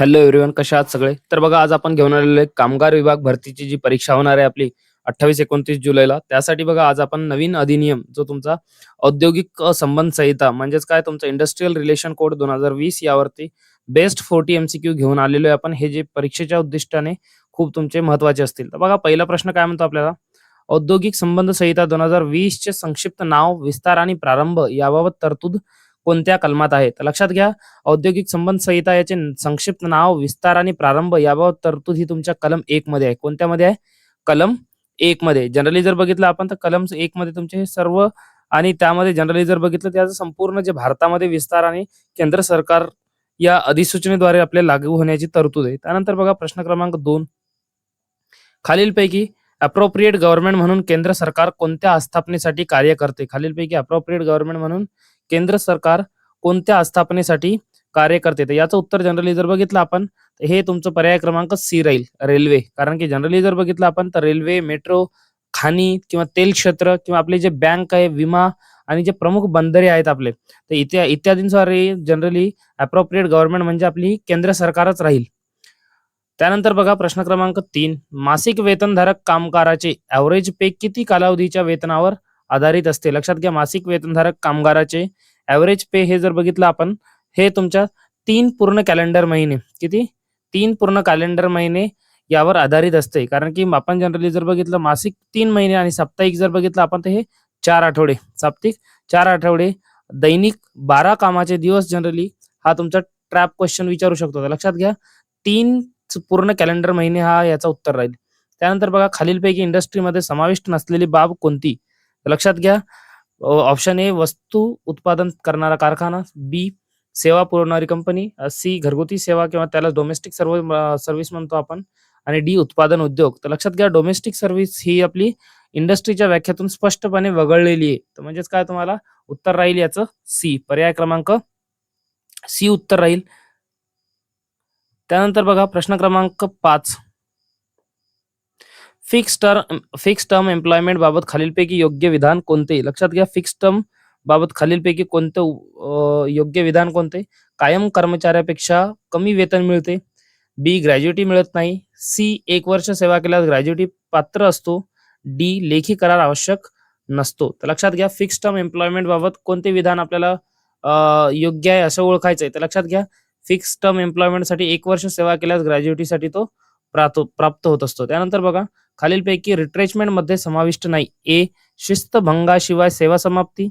Hello everyone, कशा आहात सगळे? तर बघा, आज आपण घेऊन आलेलो आहे कामगार विभाग भरतीची जी परीक्षा होणार आहे आपली 28-29 जुलैला. त्यासाठी बघा, आज आपण नवीन अधिनियम जो तुमचा औद्योगिक संबंध संहिता म्हणजेच काय तुमचा इंडस्ट्रियल रिलेशन कोड 2020 यावरती बेस्ट 40 एमसीक्यू घेऊन आलेलो आहे आपण. हे जे परीक्षेच्या उद्दिष्टाने खूप तुमचे महत्त्वाचे असतील. तर बघा, पहिला प्रश्न काय म्हणतो आपल्याला, औद्योगिक संबंध संहिता 2020 चे संक्षिप्त नाव, विस्तार आणि प्रारंभ याबाबत तरतूद कोणत्या कलमात आहे? तर लक्षात घ्या, औद्योगिक संबंध संहिता याचे संक्षिप्त नाव, विस्तार आणि प्रारंभ याबाबत तरतूद ही तुमच्या कलम 1 मध्ये आहे. कोणत्यामध्ये आहे? कलम 1 मध्ये. जनरली जर बघितलं आपण तर कलम 1 मध्ये तुमचे हे सर्व, आणि त्यामध्ये जनरली जर बघितलं त्याचं संपूर्ण जे भारतामध्ये विस्तार आणि केंद्र सरकार या अधिसूचनेद्वारे आपल्याला लागू होण्याची तरतूद आहे. त्यानंतर बघा प्रश्न क्रमांक 2, खालीलपैकी अप्रोप्रिएट गव्हर्नमेंट म्हणून केंद्र सरकार कोणत्या आस्थापनेसाठी कार्य करते? खालीलपैकी अप्रोप्रिएट गव्हर्नमेंट म्हणून केंद्र सरकार कोणत्या आस्थापनेसाठी कार्य करते? तर याचं उत्तर जनरली जर बघितलं आपण तर हे तुमचं पर्याय क्रमांक सी राहील, रेल्वे. कारण की जनरली जर बघितलं आपण तर रेल्वे, मेट्रो, खाणी किंवा तेल क्षेत्र किंवा आपले जे बँक आहे, विमा आणि जे प्रमुख बंदरे आहेत आपले, तर इत्यादींद्वारे जनरली अप्रोप्रिएट गव्हर्नमेंट म्हणजे आपली केंद्र सरकारच राहील. त्यानंतर बघा प्रश्न क्रमांक 3, मासिक वेतनधारक कामगाराचे ॲव्हरेज पे किती कालावधीच्या वेतनावर आधारित असते? लक्षात घ्या, मासिक वेतनधारक कामगाराचे ॲव्हरेज पे हे जर बघितलं आपण, हे तुमच्या 3 पूर्ण कॅलेंडर महिने, किती? 3 पूर्ण कॅलेंडर महिने यावर आधारित असते. कारण की आपण जनरली जर बघितलं मासिक 3 महिने आणि साप्ताहिक जर बघितलं आपण तर हे 4 आठवडे, साप्ताहिक 4 आठवडे, दैनिक 12 कामाचे दिवस. जनरली हा तुमचा ट्रॅप क्वेश्चन विचारू शकतो. तर लक्षात घ्या, 3 पूर्ण कॅलेंडर महिने हा याचा उत्तर राहील. त्यानंतर बघा, खालीलपैकी इंडस्ट्रीमध्ये समाविष्ट नसलेली बाब कोणती? लक्षात घ्या, ऑप्शन ए वस्तू उत्पादन करणारा कारखाना, बी सेवा पुरवणारी कंपनी, सी घरगुती सेवा किंवा त्याला डोमेस्टिक सर्व्हिस म्हणतो आपण, आणि डी उत्पादन उद्योग. तर लक्षात घ्या, डोमेस्टिक सर्व्हिस ही आपली इंडस्ट्रीच्या व्याख्यातून स्पष्टपणे वगळलेली आहे. तर म्हणजेच काय, तुम्हाला उत्तर राहील याचं सी, पर्याय क्रमांक सी उत्तर राहील. त्यानंतर बघा प्रश्न क्रमांक 5, फिक्स टर्म एम्प्लॉयमेंट बाबत खालीलपैकी योग्य विधान कोणते? लक्षात घ्या, फिक्स टर्म बाबत खालीलपैकी कोणतं योग्य विधान कोणते? कायम कर्मचाऱ्यापेक्षा कमी वेतन मिळते, बी ग्रॅज्युटी मिळत नाही, सी 1 वर्ष सेवा केल्यास ग्रॅज्युटी पात्र असतो, डी लेखी करार आवश्यक नसतो. तर लक्षात घ्या, फिक्स टर्म एम्प्लॉयमेंट बाबत कोणते विधान आपल्याला योग्य आहे असं ओळखायचं आहे. तर लक्षात घ्या, फिक्स टर्म एम्प्लॉयमेंटसाठी 1 वर्ष सेवा केल्यास ग्रॅज्युटीसाठी तो प्राप्त होत असतो. त्यानंतर बघा, खालीलपैकी रिट्रेचमेंट मध्ये समाविष्ट नाही, ए शिस्तभंगाशिवाय सेवा समाप्ती,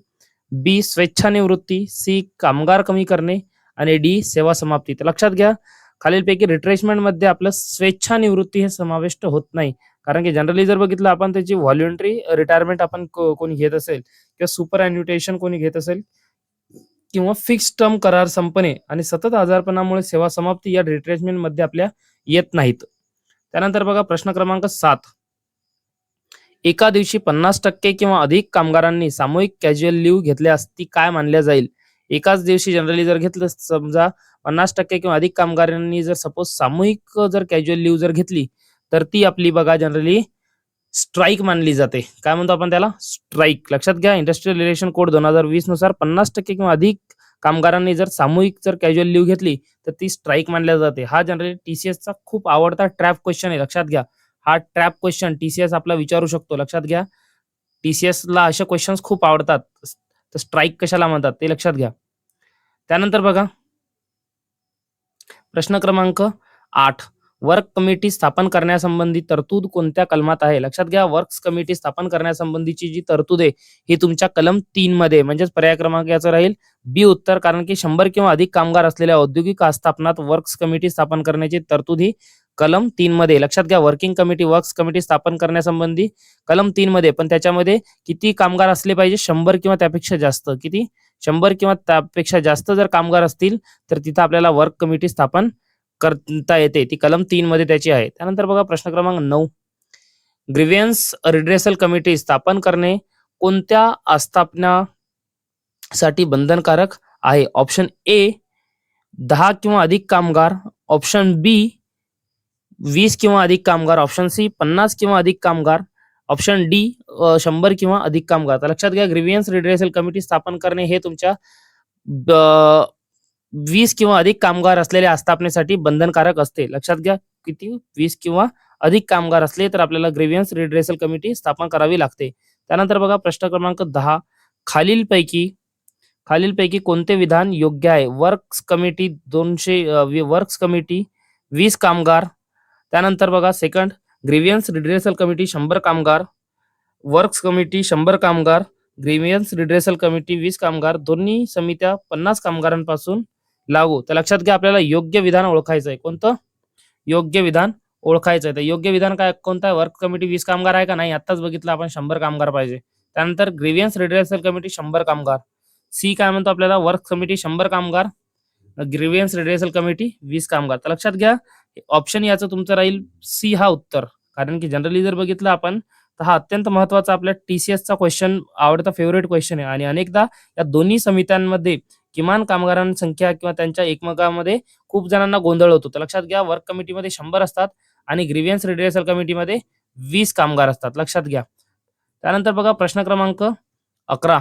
बी स्वेच्छानिवृत्ती, सी कामगार कमी करणे आणि डी सेवा समाप्ती. तर लक्षात घ्या, खालीलपैकी रिट्रेचमेंट मध्ये आपलं स्वेच्छानिवृत्ती हे समाविष्ट होत नाही. कारण की जनरली जर बघितलं आपण त्याची व्हॉल्युंटरी रिटायरमेंट आपण कोणी घेत असेल किंवा सुपर अॅन्युटेशन कोणी घेत असेल किंवा फिक्स टर्म करार संपणे आणि सतत आजारपणामुळे सेवा समाप्ती या रिट्रेचमेंट मध्ये आपल्या येत नाहीत. त्यानंतर बघा प्रश्न क्रमांक 7, एका दिवशी 50% किंवा अधिक कामगारांनी सामूहिक कॅज्युअल लिव्ह घेतल्यास ती काय मानल्या जाईल? एकाच दिवशी जनरली जर घेतलं, समजा 50% किंवा अधिक कामगारांनी जर सपोज सामूहिक जर कॅज्युअल लिव्ह जर घेतली, तर ती आपली बघा जनरली स्ट्राईक मानली जाते. काय म्हणतो आपण त्याला? स्ट्राईक. लक्षात घ्या, इंडस्ट्रियल रिलेशन कोड 2020 नुसार 50% किंवा अधिक कामगारांनी जर सामूहिक जर कॅज्युअल लिव्ह घेतली तर ती स्ट्राईक मानल्या जाते. हा जनरली टीसीएसचा खूप आवडता ट्रॅप क्वेश्चन आहे. लक्षात घ्या, हा ट्रॅप क्वेश्चन टीसीएस आपला विचारू शकतो. लक्षात घ्या, टीसीएसला असे क्वेश्चन्स खूप आवडतात. तर स्ट्राईक कशाला म्हणतात ते लक्षात घ्या. त्यानंतर बघा प्रश्न क्रमांक 8, वर्क कमिटी स्थापन करण्यासंबंधी तरतूद कोणत्या कलमात आहे? लक्षात घ्या, वर्क्स कमिटी स्थापन करण्यासंबंधीची जी तरतूद आहे ही तुमच्या कलम 3 मध्ये, म्हणजेच पर्याय क्रमांक याचं राहील बी उत्तर. कारण की 100 किंवा अधिक कामगार असलेल्या औद्योगिक आस्थापनात वर्क्स कमिटी स्थापन करण्याची तरतूद ही कलम 3 मध्ये. लक्षात घ्या, वर्किंग कमिटी, वर्क्स कमिटी स्थापन करण्यासंबंधी कलम 3 मध्ये, पण त्याच्यामध्ये किती कामगार असले पाहिजे? 100 किंवा त्यापेक्षा जास्त. किती? 100 किंवा त्यापेक्षा जास्त जर कामगार असतील तर तिथं आपल्याला वर्क कमिटी स्थापन करता येते. ती कलम 3 मध्ये त्याची आहे. त्यानंतर बघा प्रश्न क्रमांक 9, ग्रीव्हन्स रिड्रेसल कमिटी स्थापन करणे कोणत्या आस्थापनासाठी बंधनकारक आहे? ऑप्शन ए 10 किंवा अधिक कामगार, ऑप्शन बी 20 किंवा अधिक कामगार, ऑप्शन सी 50 किंवा अधिक कामगार, ऑप्शन डी 100 किंवा अधिक कामगार. तर लक्षात घ्या, ग्रीव्हन्स रिड्रेसल कमिटी स्थापन करणे हे तुमच्या 20 किंवा अधिक कामगार असलेल्या आस्थापनेसाठी बंधनकारक असते. लक्षात घ्या, किती? 20 किंवा अधिक कामगार असले तर आपल्याला ग्रीव्हन्स रिड्रेसल कमिटी स्थापन करावी लागते. त्यानंतर बघा प्रश्न क्रमांक 10. खालीलपैकी खालीलपैकी कोणते विधान योग्य आहे? वर्क्स कमिटी 200 वर्क्स कमिटी 20 कामगार. त्यानंतर बघा सेकंड, ग्रीव्हन्स रिड्रेसल कमिटी 100 कामगार, वर्क्स कमिटी 100 कामगार, ग्रीव्हन्स रिड्रेसल कमिटी 20 कामगार, दोन्ही समित्या 50 कामगारांपासून लागू. तर लक्षात घ्या, आपल्याला योग्य विधान ओळखायचं आहे. कोणतं योग्य विधान ओळखायचं आहे? तर योग्य विधान काय कोणतं आहे? वर्क कमिटी 20 कामगार आहे का? नाही, आत्ताच बघितलं आपण 100 कामगार पाहिजे. त्यानंतर ग्रीव्हन्स रिड्रेसल कमिटी 100 कामगार. सी काय म्हणतो आपल्याला? वर्क कमिटी 100 कामगार, ग्रीव्हन्स रिड्रेसल कमिटी 20 कामगार. तर लक्षात घ्या, ऑप्शन याचं तुमचं राहील सी हा उत्तर. कारण की जनरली जर बघितलं आपण तर हा अत्यंत महत्वाचा आपल्या टीसीएसचा क्वेश्चन, आवडता फेवरेट क्वेश्चन आहे. आणि अनेकदा या दोन्ही समित्यांमध्ये किमान कामगारांची संख्या किंवा त्यांच्या एकमेकांमध्ये खूप जणांना गोंधळ होतो. तर लक्षात घ्या, वर्क कमिटीमध्ये 100 असतात आणि ग्रीव्हन्स रिड्रेसल कमिटीमध्ये 20 कामगार असतात. लक्षात घ्या. त्यानंतर बघा प्रश्न क्रमांक 11.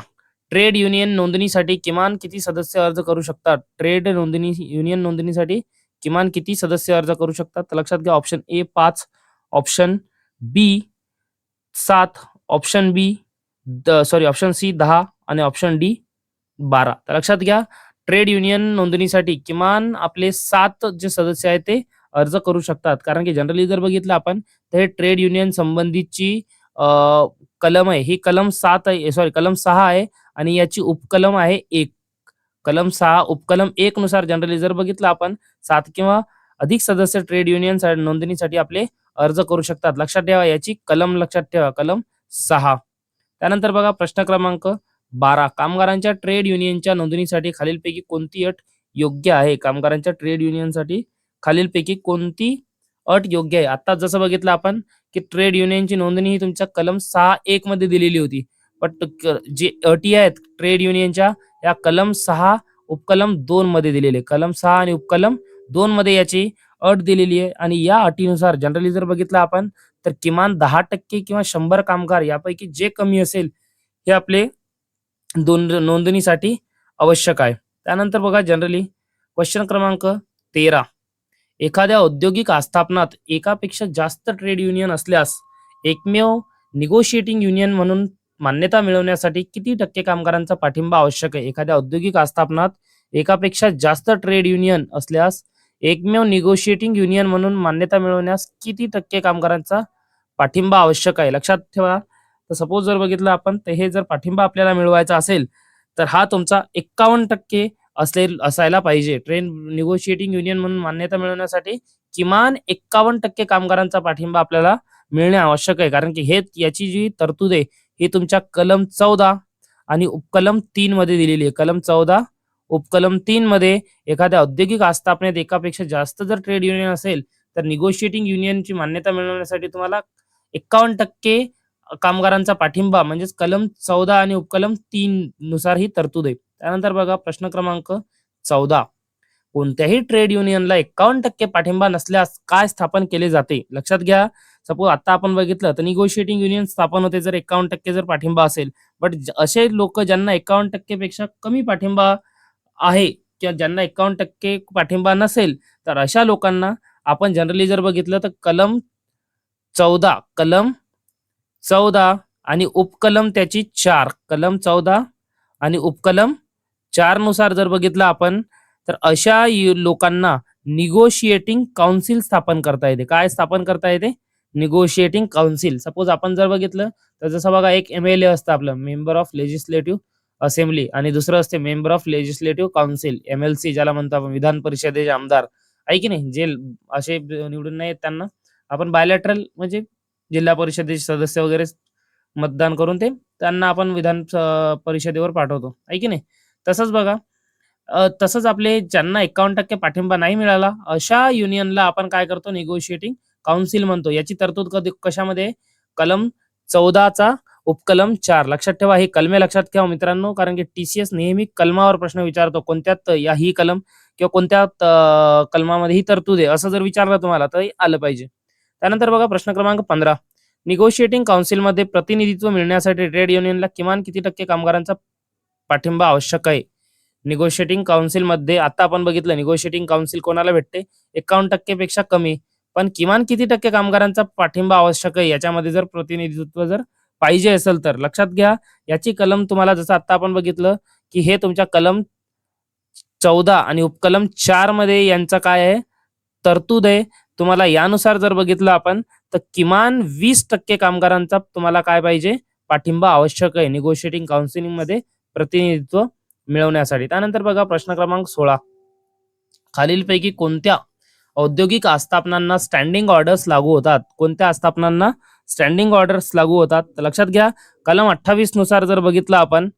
ट्रेड युनियन नोंदणीसाठी किमान किती सदस्य अर्ज करू शकतात? युनियन नोंदणीसाठी किमान किती सदस्य अर्ज करू शकतात? तर लक्षात घ्या, option A 5, option B 7, option B option C 10 आणि ऑप्शन डी 12. तर लक्षात घ्या, ट्रेड युनियन नोंदणीसाठी किमान आपले 7 जे सदस्य आहेत ते अर्ज करू शकतात. कारण की जनरली जर बघितलं आपण तर हे ट्रेड युनियन संबंधीची कलम आहे, ही कलम 7 आहे, कलम 6 आहे आणि याची उपकलम आहे 1. कलम 6 उपकलम 1 नुसार जनरली जर बघितलं आपण 7 किंवा अधिक सदस्य ट्रेड युनियन नोंदणीसाठी आपले अर्ज करू शकतात. लक्षात ठेवा, याची कलम लक्षात ठेवा, कलम 6. त्यानंतर बघा प्रश्न क्रमांक 12. कामगारांच्या ट्रेड युनियनच्या नोंदणीसाठी खालीलपैकी कोणती अट योग्य आहे? कामगारांच्या ट्रेड युनियनसाठी खालीलपैकी कोणती अट योग्य आहे? आता जसं बघितलं आपण की ट्रेड युनियनची नोंदणी ही तुमच्या कलम 6.1 मध्ये दिलेली होती. पण जी अटी आहेत ट्रेड युनियनच्या या कलम 6 उपकलम 2 मध्ये दिलेले. कलम 6 आणि उपकलम 2 मध्ये याची अट दिलेली आहे. आणि या अटीनुसार जनरली जर बघितलं आपण तर किमान 10% किंवा 100 कामगार यापैकी जे कमी असेल हे आपले नोंदणीसाठी आवश्यक आहे. त्यानंतर बघा जनरली क्वेश्चन क्रमांक 13. एखाद्या औद्योगिक आस्थापनात एकापेक्षा जास्त ट्रेड युनियन असल्यास एकमेव निगोशिएटिंग युनियन म्हणून मान्यता मिळवण्यासाठी किती टक्के कामगारांचा पाठिंबा आवश्यक आहे? एखाद्या औद्योगिक आस्थापनात एकापेक्षा जास्त ट्रेड युनियन असल्यास एकमेव निगोशिएटिंग युनियन म्हणून मान्यता मिळवण्यास किती टक्के कामगारांचा पाठिंबा आवश्यक आहे? लक्षात ठेवा. तर सपोज जर बघितलं आपण तर हे जर पाठिंबा आपल्याला मिळवायचा असेल तर हा तुमचा 51% असायला पाहिजे. ट्रेड निगोशिएटिंग युनियन म्हणून मान्यता मिळवण्यासाठी किमान 51% कामगारांचा पाठिंबा आपल्याला मिळणे आवश्यक आहे. कारण की हे याची जी तरतूद आहे ही तुमच्या कलम 14 आणि उपकलम 3 मध्ये दिलेली आहे. कलम 14 उपकलम 3 मध्ये एखाद्या औद्योगिक आस्थापनेत एकापेक्षा जास्त जर ट्रेड युनियन असेल तर निगोशिएटिंग युनियनची मान्यता मिळवण्यासाठी तुम्हाला 51% कामगारांचा पाठिंबा म्हणजेच कलम 14 आणि उपकलम 3 नुसार ही तरतूद आहे. त्यानंतर बघा प्रश्न क्रमांक 14. कोणत्याही ट्रेड युनियनला 51% पाठिंबा नसल्यास काय स्थापन केले जाते? लक्षात घ्या, सपोज आता आपण बघितलं तर निगोशिएटिंग युनियन स्थापन होते जर 51% जर पाठिंबा असेल. बट असे लोक ज्यांना 51% पेक्षा कमी पाठिंबा आहे किंवा ज्यांना 51% पाठिंबा नसेल तर अशा लोकांना आपण जनरली जर बघितलं तर कलम 14 आणि उपकलम त्याची 4, कलम 14 आणि उपकलम 4 नुसार जर बघितलं आपण तर अशा लोकांना निगोशिएटिंग काउन्सिल स्थापन करता येते. काय स्थापन करता येते? Negotiating council. सपोज आपण जर बघितलं तर जसं बघा, एक MLA असतं आपलं, मेंबर ऑफ लेजिस्लेटिव्ह असेंब्ली, आणि दुसरं असते member of legislative council, MLC, ज्याला म्हणतो आपण विधान परिषदेचे आमदार, आहे की नाही. जे असे निवडून नाही त्यांना आपण बायलॅटरल म्हणजे जिल्हा परिषदेचे सदस्य वगैरे मतदान करून ते त्यांना आपण विधान परिषदेवर पाठवतो, आहे की नाही. तसंच बघा, तसंच आपले ज्यांना 51% पाठिंबा नाही मिळाला अशा युनियनला आपण काय करतो? निगोशिएटिंग काउन्सिल म्हणतो. याची तरतूद कधी कशामध्ये? कलम 14चा उपकलम 4. लक्षात ठेवा, ही कलमे लक्षात ठेवा मित्रांनो, कारण की TCS नेहमी कलमावर प्रश्न विचारतो. कोणत्यात या ही कलम किंवा कोणत्या कलमामध्ये ही तरतूद आहे असं जर विचारलं तुम्हाला तर आलं पाहिजे. त्यानंतर बघा प्रश्न क्रमांक 15. निगोशिएटिंग काउन्सिलमध्ये प्रतिनिधित्व मिळण्यासाठी ट्रेड युनियनला किमान किती टक्के कामगारांचा पाठिंबा आवश्यक आहे? निगोशिएटिंग काउन्सिलमध्ये आता आपण बघितलं निगोशिएटिंग काउन्सिल कोणाला भेटते 51% पेक्षा कमी, पण किमान किती टक्के कामगारांचा पाठिंबा आवश्यक आहे याच्यामध्ये जर प्रतिनिधित्व जर पाहिजे असेल तर लक्षात घ्या याची कलम तुम्हाला जसं आता आपण बघितलं की हे तुमच्या कलम 14 आणि उपकलम 4 मध्ये यांचा काय आहे तरतूद आहे. तुम्हाला यानुसार जर बघितलं आपण तर किमान 20% कामगारांचा तुम्हाला काय पाहिजे पाठिंबा आवश्यक आहे निगोशिएटिंग काउन्सिलिंग मध्ये प्रतिनिधित्व मिळवण्यासाठी. त्यानंतर बघा प्रश्न क्रमांक 16, खालीलपैकी कोणत्या औद्योगिक आस्थापनांना स्टँडिंग ऑर्डर्स लागू होतात? कोणत्या आस्थापनांना स्टँडिंग ऑर्डर्स लागू होतात? तर लक्षात घ्या कलम 28 नुसार जर बघितलं आपण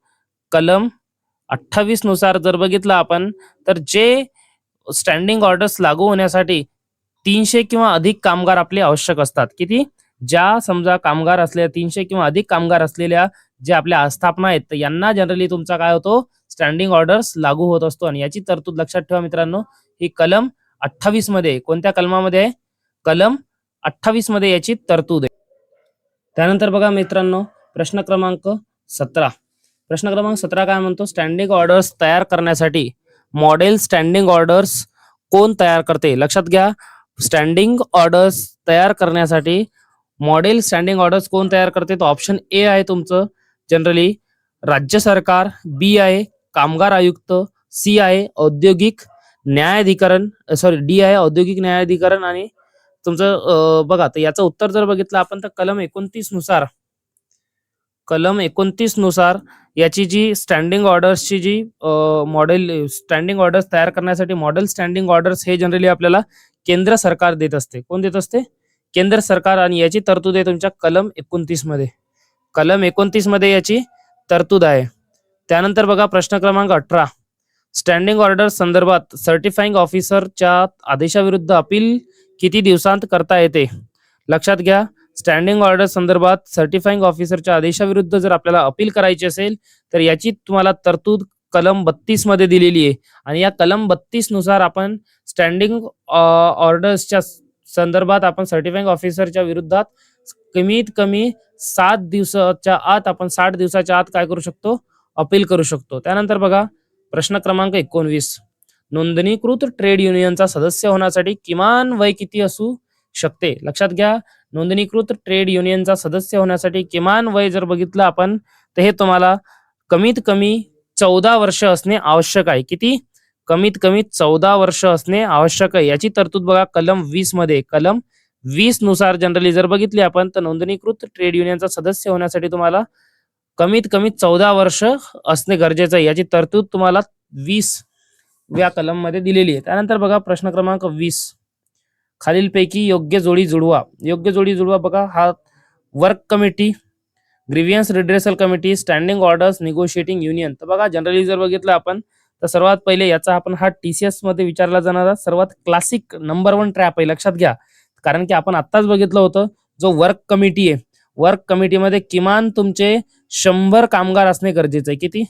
कलम 28 नुसार जर बघितलं आपण तर जे स्टँडिंग ऑर्डर्स लागू होण्यासाठी 300 किंवा अधिक कामगार आपले आवश्यक असतात. किती? ज्या समजा कामगार असलेल्या 300 किंवा अधिक कामगार असलेल्या जे आपल्या आस्थापना आहेत तर यांना जनरली तुमचा काय होतो स्टँडिंग ऑर्डर्स लागू होत असतो आणि याची तरतूद लक्षात ठेवा मित्रांनो ही कलम 28 मध्ये कोणत्या कलमामध्ये आहे? कलम 28 मध्ये याची तरतूद आहे. त्यानंतर बघा मित्रांनो प्रश्न क्रमांक 17, प्रश्न क्रमांक 17 काय म्हणतो स्टँडिंग ऑर्डर्स तयार करण्यासाठी मॉडेल स्टँडिंग ऑर्डर्स कोण तयार करते? लक्षात घ्या स्टँडिंग ऑर्डर्स तयार करण्यासाठी मॉडेल स्टँडिंग ऑर्डर्स कोण तयार करते? तो ऑप्शन ए आहे तुमचं जनरली राज्य सरकार, बी आहे कामगार आयुक्त, सी आहे औद्योगिक न्यायाधिकरण डी आहे औद्योगिक न्यायाधिकरण आणि तुमचं बघा तर याचं उत्तर जर बघितलं आपण तर कलम 29 नुसार याची जी स्टँडिंग ऑर्डर्सची जी मॉडेल स्टँडिंग ऑर्डर्स तयार करण्यासाठी मॉडेल स्टँडिंग ऑर्डर्स हे जनरली आपल्याला केंद्र सरकार देत असते. कोण देत असते? केंद्र सरकार आणि याची तरतूद आहे तुमच्या कलम 29 मध्ये. कलम 29 मध्ये याची तरतूद आहे. त्यानंतर बघा प्रश्न क्रमांक 18, स्टँडिंग ऑर्डर संदर्भात सर्टिफाइंग ऑफिसरच्या आदेशाविरुद्ध अपील किती दिवसांत करता येते? लक्षात घ्या स्टँडिंग ऑर्डर संदर्भात सर्टिफाइंग ऑफिसरच्या आदेशाविरुद्ध जर आपल्याला अपील करायची असेल तर याची तुम्हाला तरतूद कलम 32 मध्ये दिलेली आहे आणि या कलम 32 नुसार आपण स्टँडिंग ऑर्डर्सच्या संदर्भात आपण सर्टिफाइंग ऑफिसरच्या विरुद्धात कमीत कमी 7 दिवसाच्या आत आपण 60 दिवसाच्या आत काय करू शकतो अपील करू शकतो. त्यानंतर बघा प्रश्न क्रमांक 19, नोंदणीकृत ट्रेड युनियनचा सदस्य होण्यासाठी किमान वय किती असू शकते? लक्षात घ्या नोंदणीकृत ट्रेड युनियनचा सदस्य होण्यासाठी किमान वय जर बघितलं आपण तर हे तुम्हाला कमीत कमी 14 वर्ष असणे आवश्यक आहे. किती? कमीत कमी 14 वर्ष असणे आवश्यक आहे. याची तरतूद बघा कलम 20 मध्ये. कलम 20 नुसार जनरली जर बघितली आपण तर नोंदणीकृत ट्रेड युनियनचा सदस्य होण्यासाठी तुम्हाला कमीत कमी 14 वर्ष असणे गरजेचं आहे. याची तरतूद तुम्हाला 20 या कलम मध्ये दिलेली आहे. त्यानंतर बघा प्रश्न क्रमांक 20, खालीलपैकी योग्य जोडी जुळवा. योग्य जोडी जुळवा बघा हा work committee, grievance redressal committee, standing orders, negotiating union. तर बघा जनरली जर बघितलं आपण तर सर्वात पहिले याचा आपण हा TCS मध्ये विचारला जाणारा सर्वात क्लासिक नंबर 1 ट्रॅप आहे. लक्षात घ्या कारण की आपण आत्ताच बघितलं होतं जो वर्क कमिटी आहे वर्क कमिटीमध्ये किमान तुमचे 100 कामगार असणे गरजेचं आहे. किती?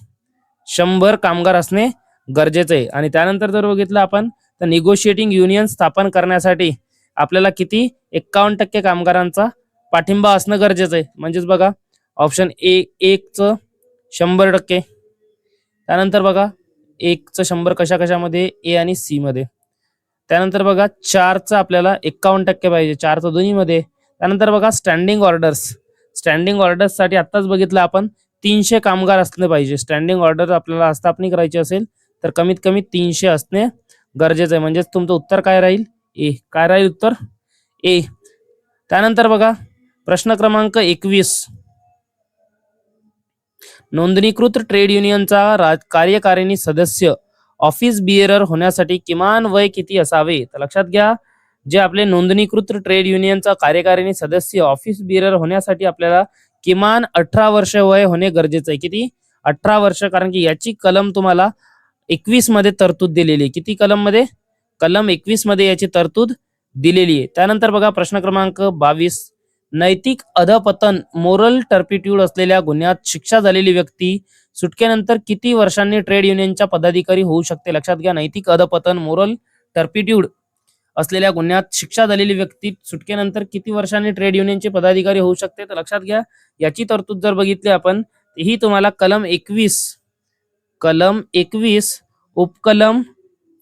100 कामगार असणे गरजेचं आहे. आणि त्यानंतर जर बघितलं आपण तर निगोशिएटिंग युनियन स्थापन करण्यासाठी आपल्याला किती 51% कामगारांचा पाठिंबा असणं गरजेचं आहे. म्हणजेच बघा ऑप्शन ए 1चं 100%, त्यानंतर बघा 1चं 100 कशामध्ये ए आणि सी मध्ये, त्यानंतर बघा 4चं आपल्याला 51% पाहिजे 4चं दोन्ही मध्ये. त्यानंतर बघा स्टँडिंग ऑर्डर्स साठी आत्ताच बघितलं आपण 300 कामगार असले पाहिजे. स्टँडिंग ऑर्डर आपल्याला स्थापना करायची असेल तर कमीत कमी 300 असणे गरजेचं आहे. म्हणजेच तुमचं उत्तर काय राहील? ए. काय राहील उत्तर? ए. त्यानंतर बघा प्रश्न क्रमांक 21, नोंदणीकृत ट्रेड युनियनचा कार्यकारिणी सदस्य ऑफिस बिअरर होण्यासाठी किमान वय किती असावे? तर लक्षात घ्या जे आपले नोंदणीकृत ट्रेड युनियनचा कार्यकारिणी सदस्य ऑफिस बिअरर होण्यासाठी आपल्याला किमान 18 वर्ष वय होणे गरजेचं आहे. किती? 18 वर्ष, कारण की याची कलम तुम्हाला 21 मध्ये तरतूद दिलेली आहे. किती कलम मध्ये? कलम 21 मध्ये याची तरतूद दिलेली आहे. त्यानंतर बघा प्रश्न क्रमांक 22, नैतिक अधपतन मोरल टर्पिट्यूड असलेल्या गुन्ह्यात शिक्षा झालेली व्यक्ती सुटकेनंतर किती वर्षांनी ट्रेड युनियनच्या पदाधिकारी होऊ शकते? लक्षात घ्या नैतिक अधपतन मोरल टर्पिट्यूड असलेल्या गुन्ह्यात शिक्षा झालेली व्यक्ती सुटकेनंतर किती वर्षांनी ट्रेड युनियनचे पदाधिकारी होऊ शकते? तर लक्षात घ्या याची तरतूद जर बघितली आपण ही तुम्हाला कलम 21 कलम 21 उपकलम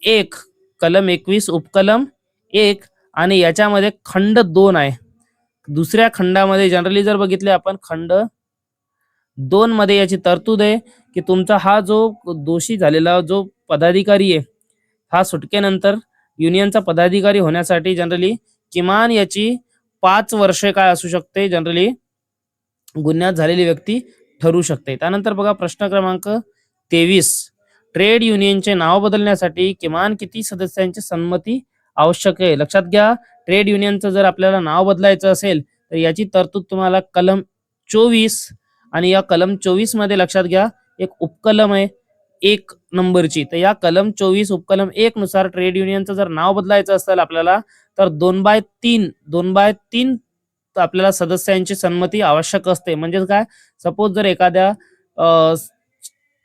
1, कलम 21 उपकलम 1 आणि याच्यामध्ये खंड 2 आहे. दुसऱ्या खंडामध्ये जनरली जर बघितले आपण खंड 2 मध्ये याची तरतूद आहे की तुमचा हा जो दोषी झालेला जो पदाधिकारी आहे, हा सुटकेनंतर युनियनचा पदाधिकारी होण्यासाठी जनरली किमान याची 5 वर्षे काय असू शकते, जनरली गुन्ह्यात झालेली व्यक्ती ठरू शकते. त्यानंतर बघा प्रश्न क्रमांक 23, ट्रेड युनियनचे नाव बदलण्यासाठी किमान किती सदस्यांची संमती आवश्यक आहे? लक्षात घ्या, ट्रेड युनियनचं जर आपल्याला नाव बदलायचं असेल तर याची तरतूद तुम्हाला कलम 24 आणि या कलम 24 मध्ये लक्षात घ्या एक उपकलम आहे 1 नंबरची. तर या कलम 24 उपकलम 1 नुसार ट्रेड युनियनचं जर नाव बदलायचं असेल आपल्याला तर 2/3 आपल्याला सदस्यांची संमती आवश्यक असते. म्हणजे काय, सपोज जर एखाद्या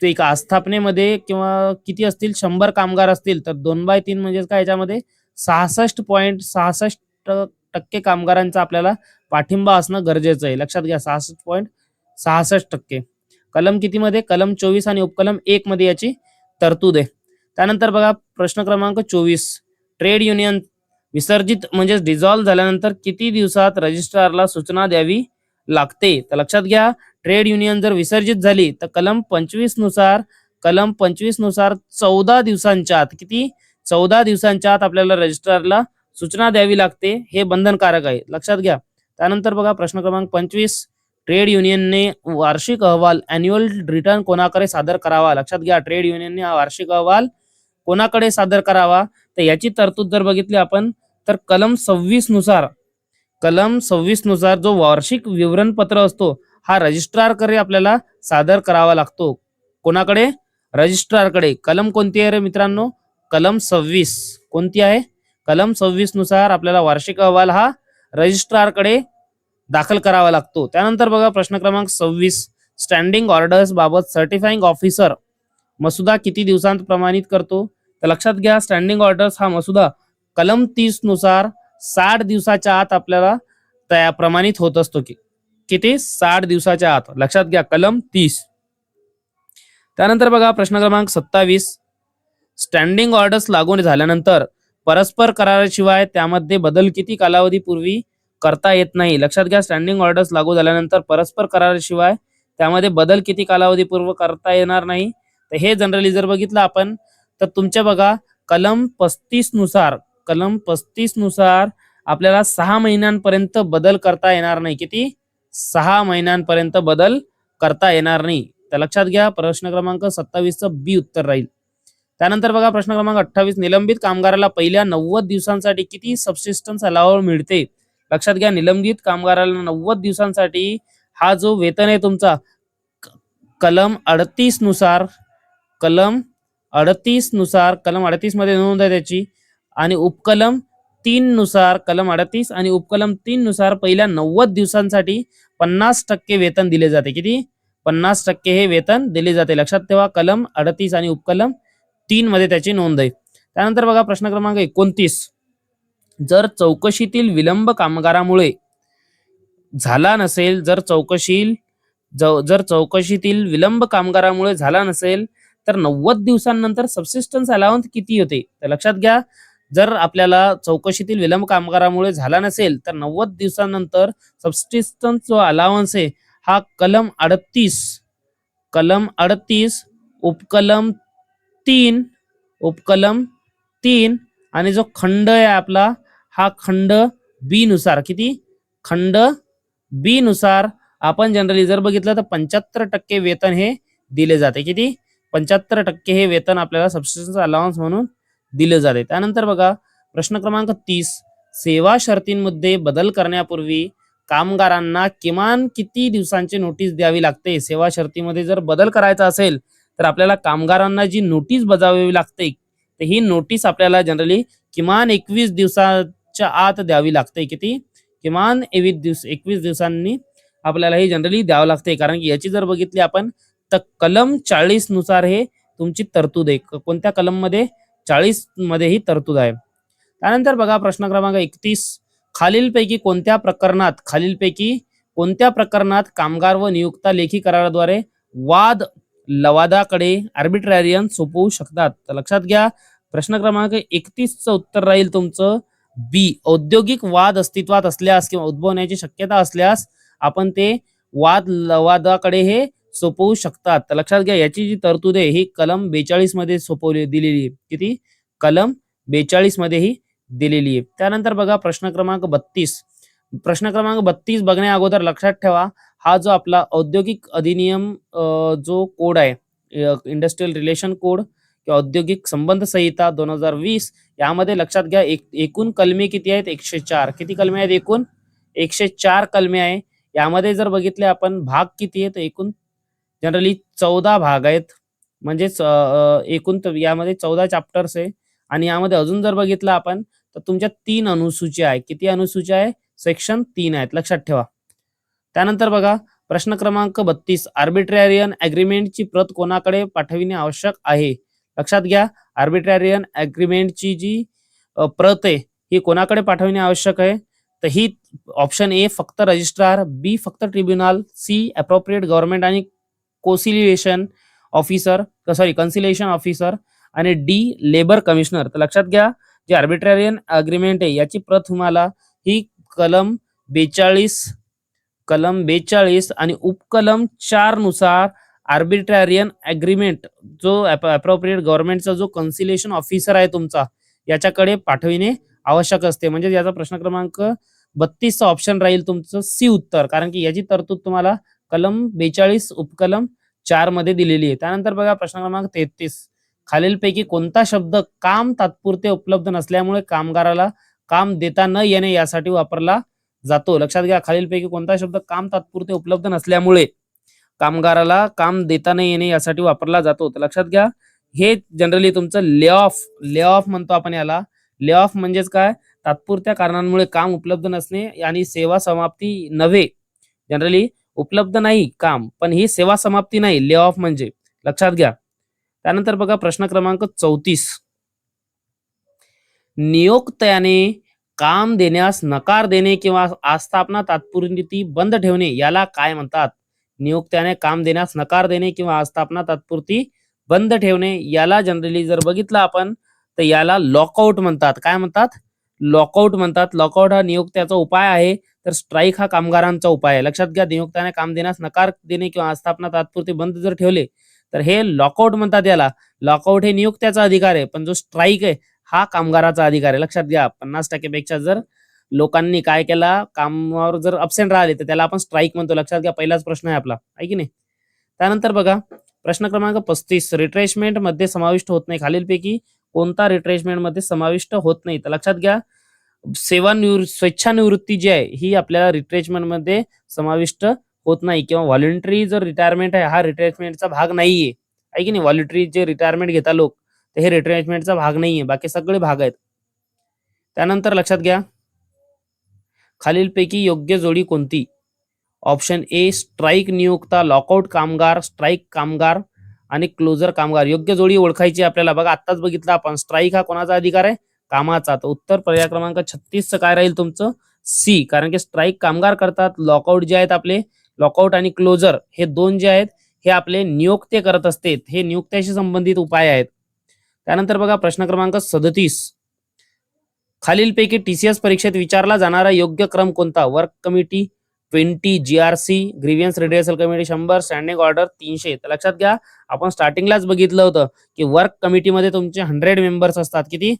ते एका आस्थापनेमध्ये किंवा किती असतील 100 कामगार असतील तर 2/3 म्हणजे काय, याच्यामध्ये 66.66% कामगारांचा आपल्याला पाठिंबा असणं गरजेचं आहे. लक्षात घ्या 66.66%. कलम किती मध्ये? कलम 24 आणि उपकलम 1 मध्ये याची तरतूद आहे. त्यानंतर बघा प्रश्न क्रमांक 24, ट्रेड युनियन विसर्जित म्हणजे डिझॉल्व्ह झाल्यानंतर किती दिवसात रजिस्ट्रारला सूचना द्यावी लागते? तर लक्षात घ्या, ट्रेड युनियन जर विसर्जित झाली तर कलम 25 नुसार 14 दिवसांच्या आत, किती? 14 दिवसांच्या आत आपल्याला रजिस्ट्रारला सूचना द्यावी लागते. हे बंधनकारक आहे, लक्षात घ्या. त्यानंतर बघा प्रश्न क्रमांक 25, ट्रेड युनियनने वार्षिक अहवाल अॅन्युअल रिटर्न कोणाकडे सादर करावा? लक्षात घ्या, ट्रेड युनियनने हा वार्षिक अहवाल कोणाकडे सादर करावा? तर याची तरतूद जर बघितली आपण तर कलम 26 नुसार जो वार्षिक विवरणपत्र असतो हा रजिस्ट्रारकडे आपल्याला सादर करावा लागतो. कोणाकडे? रजिस्ट्रारकडे. कलम कोणती आहे रे मित्रांनो? कलम 26. कोणती आहे? कलम 26 नुसार आपल्याला वार्षिक अहवाल हा रजिस्ट्रारकडे दाखल करावा लागतो. त्यानंतर बघा प्रश्न क्रमांक 26, स्टँडिंग ऑर्डर्स बाबत सर्टिफाइंग ऑफिसर मसुदा किती दिवसांत प्रमाणित करतो? तर लक्षात घ्या, स्टँडिंग ऑर्डर्स हा मसुदा कलम 30 नुसार 60 दिवसाच्या आत आपल्याला प्रमाणित होत असतो. किती? 60 दिवसाच्या आत. लक्षात घ्या, कलम 30. त्यानंतर बघा प्रश्न क्रमांक 27, स्टँडिंग ऑर्डर्स लागू झाल्यानंतर परस्पर कराराशिवाय त्यामध्ये बदल किती कालावधीपूर्वी करता येत नाही? लक्षात घ्या, स्टँडिंग ऑर्डर्स लागू झाल्यानंतर परस्पर कराराशिवाय त्यामध्ये बदल किती कालावधीपूर्व करता येणार नाही? तर हे जनरली जर बघितलं आपण तर तुमच्या बघा कलम 35 नुसार आपल्याला 6 महिन्यांपर्यंत बदल करता येणार नाही. किती? 6 महिन्यांपर्यंत बदल करता येणार नाही. तर लक्षात घ्या, प्रश्न क्रमांक 27 चं बी उत्तर राहील. त्यानंतर बघा प्रश्न क्रमांक 28, निलंबित कामगाराला पहिल्या 90 दिवसांसाठी किती सबसिस्टन्स अलाउड मिळते? लक्षात घ्या, निलंबित कामगाराला 90 दिवसांसाठी हा जो वेतन आहे तुमचा कलम 38 नुसार कलम 38 मध्ये नोंद आहे त्याची आणि उपकलम 3 नुसार कलम 38 आणि उपकलम 3 नुसार पहिल्या 90 दिवसांसाठी 50% वेतन दिले जाते. किती? 50% हे वेतन दिले जाते. लक्षात ठेवा, कलम 38 आणि उपकलम 3 मध्ये त्याची नोंद आहे. त्यानंतर बघा प्रश्न क्रमांक 29, जर चौकशीतील विलंब कामगारामुळे झाला नसेल जर चौकशीतील विलंब कामगारामुळे झाला नसेल तर 90 दिवसांनंतर सबसिस्टन्स अलाउन्स किती होते? तर लक्षात घ्या, जर आपल्याला चौकशीतील विलंब कामगारामुळे झाला नसेल तर 90 दिवसांनंतर सबसिस्टन्स जो अलाउन्स आहे हा कलम 38 उपकलम 3 आणि जो खंड आहे आपला हा खंड बी नुसार, किती? खंड बी नुसार आपण जनरली जर बघितलं तर 75% वेतन हे दिले जाते. किती? 75% हे वेतन आपल्याला सबसिस्टन्स अलाउन्स म्हणून दिले जाते. त्यानंतर बघा प्रश्न क्रमांक 30, सेवा शर्तींमध्ये बदल करण्यापूर्वी कामगारांना किमान किती दिवसांची नोटीस द्यावी लागते? सेवा शर्तीमध्ये जर बदल करायचा असेल तर आपल्याला कामगारांना जी नोटीस बजावावी लागते तर ही नोटीस आपल्याला जनरली किमान 21 दिवसाच्या आत द्यावी लागते. किती? किमान 21 दिवसांनी आपल्याला ही जनरली द्यावं लागते. कारण की याची जर बघितली आपण तर कलम 40 नुसार हे तुमची तरतूद आहे. कोणत्या कलम मध्ये? 40 मध्ये ही तरतूद आहे. त्यानंतर बघा प्रश्न क्रमांक 31, खालीलपैकी कोणत्या प्रकरणात कामगार व नियुक्ता लेखी कराराद्वारे वाद लवादाकडे आर्बिट्रॅरियन सोपवू शकतात. तर लक्षात घ्या, प्रश्न क्रमांक 31चं उत्तर राहील तुमचं बी. औद्योगिक वाद अस्तित्वात असल्यास किंवा उद्भवण्याची शक्यता असल्यास आपण ते वाद लवादाकडे हे सोपवू शकतात. तर लक्षात घ्या, याची जी तरतूद आहे ही कलम 42 मध्ये सोपवली दिलेली आहे. किती? कलम 42 मध्ये ही दिलेली आहे. त्यानंतर बघा प्रश्न क्रमांक 32. प्रश्न क्रमांक 32 बघण्या अगोदर लक्षात ठेवा, हा जो आपला औद्योगिक अधिनियम जो कोड आहे, इंडस्ट्रियल रिलेशन कोड किंवा औद्योगिक संबंध संहिता 2020, यामध्ये लक्षात घ्या एकूण कलमे किती आहेत? 104. किती कलमे आहेत एकूण? 104 कलमे आहे. यामध्ये जर बघितले आपण भाग किती आहेत? एकूण जनरली 14 भाग आहेत. म्हणजेच एकूण यामध्ये 14 चॅप्टर्स आहे. आणि यामध्ये अजून जर बघितलं आपण तर तुमच्या 3 अनुसूच्या आहे. किती अनुसूच्या आहे? सेक्शन 3 आहेत. लक्षात ठेवा. त्यानंतर बघा प्रश्न क्रमांक 32. आर्बिट्रॅरियन अग्रीमेंटची प्रत कोणाकडे पाठविणे आवश्यक आहे? लक्षात घ्या, आर्बिट्रॅरियन अग्रीमेंटची जी प्रत आहे ही कोणाकडे पाठविणे आवश्यक आहे? तर ही ऑप्शन ए फक्त रजिस्ट्रार, बी फक्त ट्रिब्युनल, सी अप्रोप्रिएट गव्हर्नमेंट आणि कन्सिलिएशन ऑफिसर आणि डी लेबर कमिशनर. तर लक्षात घ्या, जे आर्बिट्रॅरियन अग्रीमेंट आहे याची प्रत तुम्हाला ही कलम 42 आणि उपकलम 4 नुसार आर्बिट्रॅरियन अग्रीमेंट जो अप्रोप्रिएट गव्हर्नमेंटचा जो कन्सिलिएशन ऑफिसर आहे तुमचा, याच्याकडे पाठविणे आवश्यक असते. म्हणजे याचा प्रश्न क्रमांक 32चा ऑप्शन राहील तुमचं सी उत्तर, कारण की याची तरतूद तुम्हाला कलम 42 उपकलम 4 मध्ये दिलेली आहे. त्यानंतर बघा प्रश्न क्रमांक 33. खालीलपैकी कोणता शब्द काम तात्पुरते उपलब्ध नसल्यामुळे कामगाराला काम देता न येणे यासाठी वापरला जातो? लक्षात घ्या, खालीलपैकी कोणता शब्द काम तात्पुरते उपलब्ध नसल्यामुळे कामगाराला काम देता न येणे यासाठी वापरला जातो? तर लक्षात घ्या, हे जनरली तुमचं ले ऑफ म्हणतो आपण याला. ले ऑफ म्हणजेच काय? तात्पुरत्या कारणांमुळे काम उपलब्ध नसणे आणि सेवा समाप्ती नव्हे. जनरली उपलब्ध नाही काम, पण ही सेवा समाप्ती नाही ले ऑफ म्हणजे. लक्षात घ्या. त्यानंतर बघा प्रश्न क्रमांक 34. नियोक्त्याने काम देण्यास नकार देणे किंवा आस्थापना तात्पुरती बंद ठेवणे याला काय म्हणतात? नियोक्त्याने काम देण्यास नकार देणे किंवा आस्थापना तात्पुरती बंद ठेवणे याला जनरली जर बघितलं आपण तर याला लॉकआउट म्हणतात. काय म्हणतात? लॉकआउट म्हणतात. लॉकआउट हा नियोक्त्याचा उपाय आहे, तर स्ट्राईक हा कामगारांचा उपाय आहे. लक्षात घ्या, नियोक्त्याने काम देण्यास नकार देणे किंवा आस्थापना तात्पुरती बंद जर ठेवले तर हे लॉकआउट म्हणतात याला. लॉकआउट हे नियोक्त्याचा अधिकार आहे, पण जो स्ट्राईक आहे हा कामगाराचा अधिकार आहे. लक्षात घ्या, 50% पेक्षा जर लोकांनी काय केला, कामावर जर अब्सेंट राहिले तर त्याला आपण स्ट्राईक म्हणतो. लक्षात घ्या, पहिलाच प्रश्न आहे आपला, आहे की नाही. त्यानंतर बघा प्रश्न क्रमांक 35. रिट्रेसमेंट मध्ये समाविष्ट होत नाही. खालीलपैकी कोणता रिट्रेसमेंट मध्ये समाविष्ट होत नाही? तर लक्षात घ्या, स्वेच्छानिवृत्ती जी आहे ही आपल्याला रिट्रेसमेंट मध्ये समाविष्ट होत नाही, किंवा व्हॉलंटरी जर रिटायरमेंट आहे हा रिट्रेसमेंटचा भाग नाहीये, आहे की नाही. व्हॉलंटरी जे रिटायरमेंट घेतात लोक तर हे रिट्रेसमेंटचा भाग नाहीये, बाकी सगळे भाग आहेत. त्यानंतर लक्षात घ्या, खालीलपैकी योग्य जोडी कोणती? ऑप्शन ए स्ट्राईक नियोक्ता, लॉकआउट कामगार, स्ट्राईक कामगार आणि क्लोजर कामगार. योग्य जोडी ओळखायची आपल्याला. बघा आत्ताच बघितलं आपण, स्ट्राईक हा कोणाचा अधिकार आहे? कामाचा. तर उत्तर पर्याय क्रमांक 36 काय राहील तुमचं? सी. कारण की स्ट्राईक कामगार करतात, लॉकआउट जे आहेत आपले, लॉकआउट आणि क्लोजर हे दोन जे आहेत हे आपले नियोक्ते करत असते. हे नियोक्त्याशी संबंधित उपाय आहेत. त्यानंतर बघा प्रश्न क्रमांक 37. खालीलपैकी टीसीएस परीक्षेत विचारला जाणारा योग्य क्रम कोणता? Work committee 20, GRC, grievance redressal committee 100, standing order 300. तर लक्षात घ्या, आपण स्टार्टिंगलाच बघितलं होतं की वर्क कमिटीमध्ये तुमचे 100 मेंबर्स असतात. किती?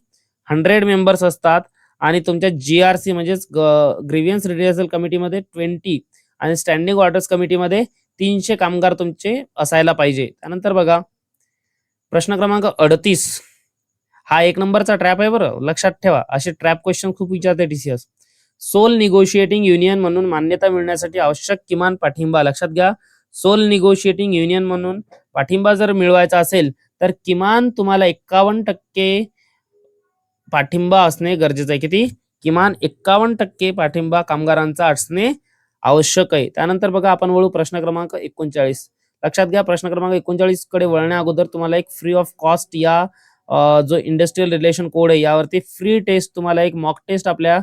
100 मेंबर्स असतात. आणि तुमच्या जीआरसी म्हणजेच ग्रीव्हियन्स रिड्रेसल कमिटीमध्ये 20 आणि स्टँडिंग ऑर्डर्स कमिटीमध्ये 300 कामगार तुमचे असायला पाहिजे. त्यानंतर बघा प्रश्न क्रमांक 38. हा 1 नंबरचा ट्रॅप आहे बरं, लक्षात ठेवा. असे ट्रॅप क्वेश्चन खूप विचारते टीसीएस. सोल निगोशिएटिंग युनियन म्हणून मान्यता मिळण्यासाठी आवश्यक किमान पाठिंबा. लक्षात घ्या, सोल निगोशिएटिंग युनियन म्हणून पाठिंबा जर मिळवायचा असेल तर किमान तुम्हाला 51% पाठिंबा असणे गरजेचं आहे. किती? किमान 51% पाठिंबा कामगारांचा असणे आवश्यक आहे. त्यानंतर बघा आपण वळू प्रश्न क्रमांक 39. लक्षात घ्या, प्रश्न क्रमांक 39 कडे वळण्या अगोदर तुम्हाला एक फ्री ऑफ कॉस्ट या जो इंडस्ट्रियल रिलेशन कोड आहे यावरती फ्री टेस्ट, तुम्हाला एक मॉक टेस्ट आपल्या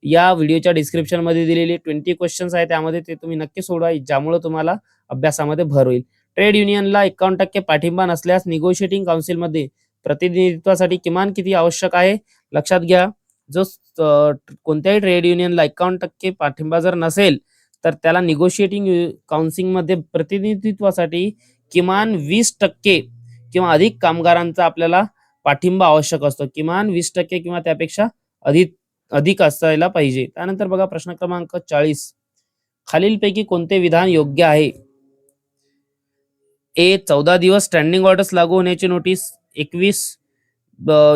या व्हिडिओच्या डिस्क्रिप्शन मध्ये दिलेली 20 क्वेश्चन्स आहे, त्यामध्ये ते तुम्ही नक्की सोडवा, ज्यामुळे तुम्हाला अभ्यासामध्ये भर होईल. ट्रेड युनियनला 51% पाठिंबा नसल्यास निगोशिएटिंग काउन्सिलमध्ये प्रतिनिधित्वासाठी किमान किती आवश्यक आहे? लक्षात घ्या, जो कोणत्याही ट्रेड युनियनला 51% पाठिंबा जर नसेल तर त्याला निगोशिएटिंग काउन्सिलमध्ये प्रतिनिधित्वासाठी किमान 20% किंवा अधिक कामगारांचा आपल्याला पाठिंबा आवश्यक असतो. किमान 20% किंवा त्यापेक्षा अधिक असायला पाहिजे. त्यानंतर बघा प्रश्न क्रमांक 40. खालीलपैकी कोणते विधान योग्य आहे? ए 14 दिवस स्टँडिंग ऑर्डर्स लागू होण्याची नोटीस, 21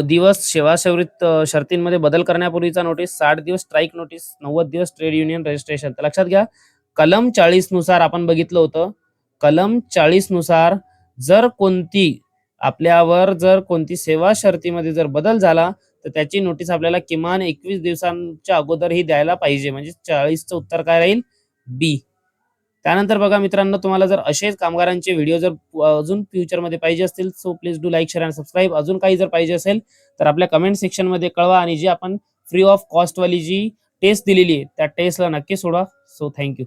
दिवस सेवा शर्तींमध्ये बदल करण्यापूर्वीचा नोटीस, 60 दिवस स्ट्राईक नोटीस, 90 दिवस ट्रेड युनियन रजिस्ट्रेशन. तर लक्षात घ्या, कलम 40 नुसार आपण बघितलं होतं, कलम 40 नुसार जर कोणती सेवा शर्तीमध्ये जर बदल झाला तर त्याची नोटीस आपल्याला किमान 21 दिवसांच्या अगोदर ही द्यायला पाहिजे. म्हणजे 40चं उत्तर काय राहील? बी. त्यानंतर बघा मित्रांनो, तुम्हाला जर असेच कामगारांचे व्हिडिओ जर अजून फ्युचरमध्ये पाहिजे असतील, so please do like, share and subscribe. अजून काही जर पाहिजे असेल तर आपल्या कमेंट सेक्शनमध्ये कळवा आणि जी आपण फ्री ऑफ कॉस्ट वाली जी टेस्ट दिलेली आहे त्या टेस्टला नक्की सोडा. So thank you.